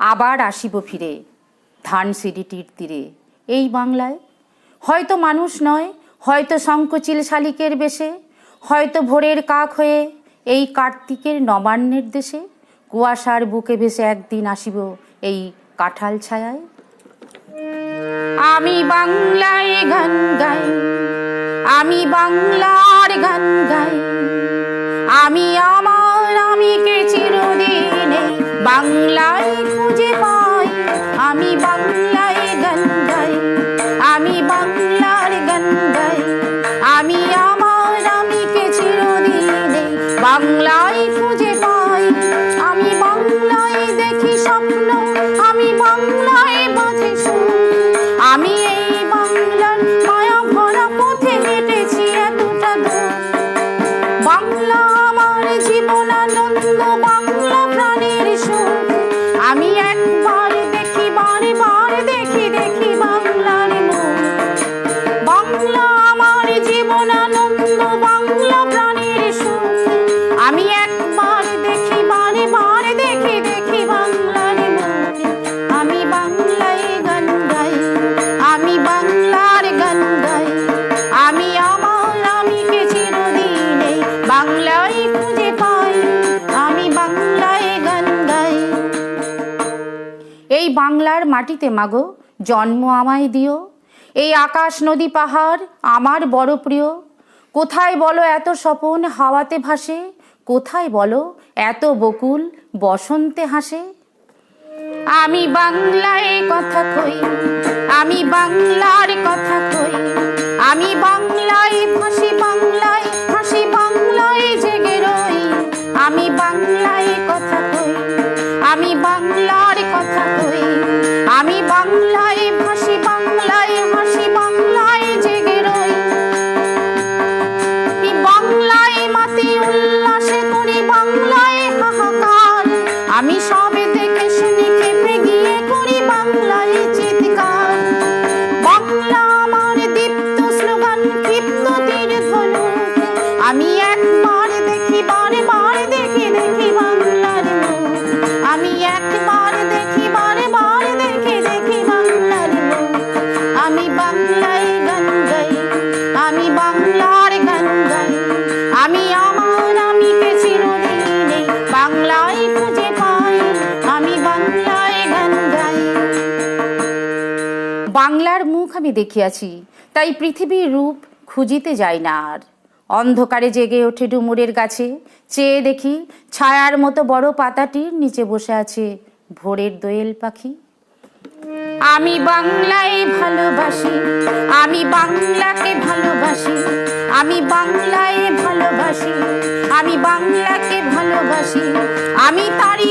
আবার আসিব ফিরে ধানসিঁড়িটির তীরে এই বাংলায়। হয়তো মানুষ নয়, হয়তো শঙ্খচিল শালিকের বেশে, হয়তো ভোরের কাক হয়ে এই কার্তিকের নবান্নের দেশে কুয়াশার বুকে ভেসে একদিন আসিব এই কাঁঠাল ছায়ায়। আমি বাংলায় গান গাই, আমি বাংলার গান গাই, আমি আমার আমিকে চিরদিনে বাংলায় খুঁজে পাই। আমি বাংলায় গান গাই, আমি বাংলার গান গাই, আমি আমার আমিকে চিরদিনে বাংলায় খুঁজে পাই। আমি বাংলায় দেখি স্বপ্ন, আমি বাংলায় বাঁধি সুর, আমি এই বাংলার মায়া ভরা পথে হেঁটেছি এতটা দূর। বাংলা আমার জীবনানন্দ, বাংলা প্রাণের সুখ। আমি একবার দেখি, বারে বারে দেখি, দেখি বাংলার মুখ। বাংলা আমার জীবনানন্দ, বাংলা প্রাণের সুখ। আমি একবার দেখি, বারে বারে দেখি, দেখি বাংলার মুখ। আমি বাংলায় গান গাই, আমি বাংলার গান গাই, আমি আমার আমিকে চিরদিনে বাংলায় খুঁজে পাই। আমি বাংলায় গান গাই। এই বাংলার মাটিতে মাগো জন্ম আমায় দিও। এই আকাশ নদী পাহাড় আমার বড় প্রিয়। কোথায় বলো এত স্বপন হাওয়াতে ভাসে, কোথায় বলো এত বকুল বসন্তে হাসে। আমি বাংলায় কথা কই, আমি বাংলার কথা কই, আমি বাংলায় ভাসি, বাংলায় হাসি, বাংলায় জেগে রই। আমি বাংলায় কথা কই, আমি বাংলার কথা কই, আমি বাংলায় ভাসি, বাংলায় হাসি, বাংলায় জেগে রই। বাংলায় মাতি উল্লাসে করি, বাংলায় হাহাকার, আমি সবে দেখে শুনি খেপে গিয়ে করি বাংলায় চিৎকার। বাংলা আমার দীপ্ত স্লোগান, ক্ষিপ্ত তীর ধনুক। আমি একবার দেখি, বারে বারে দেখি, দেখি বাংলার মুখ। আমি একবার দেখি, বারে বারে দেখি, দেখি বাংলার মুখ। আমি বাংলায় গান গাই, আমি বাংলার গান গাই, আমি আমার আমিকে চিরদিনে বাংলায় খুঁজে পাই। আমি বাংলায় গান গাই। বাংলার মুখ আমি দেখিয়াছি, তাই পৃথিবীর রূপ খুঁজিতে যাই না আর। অন্ধকারে জেগে ওঠে ডুমুরের গাছে, চেয়ে দেখি ছায়ার মতো বড় পাতাটির নিচে বসে আছে ভোরের দোয়েল পাখি। আমি বাংলায় ভালোবাসি, আমি বাংলাকে ভালোবাসি, আমি বাংলায় ভালোবাসি, আমি বাংলাকে ভালোবাসি, আমি তারি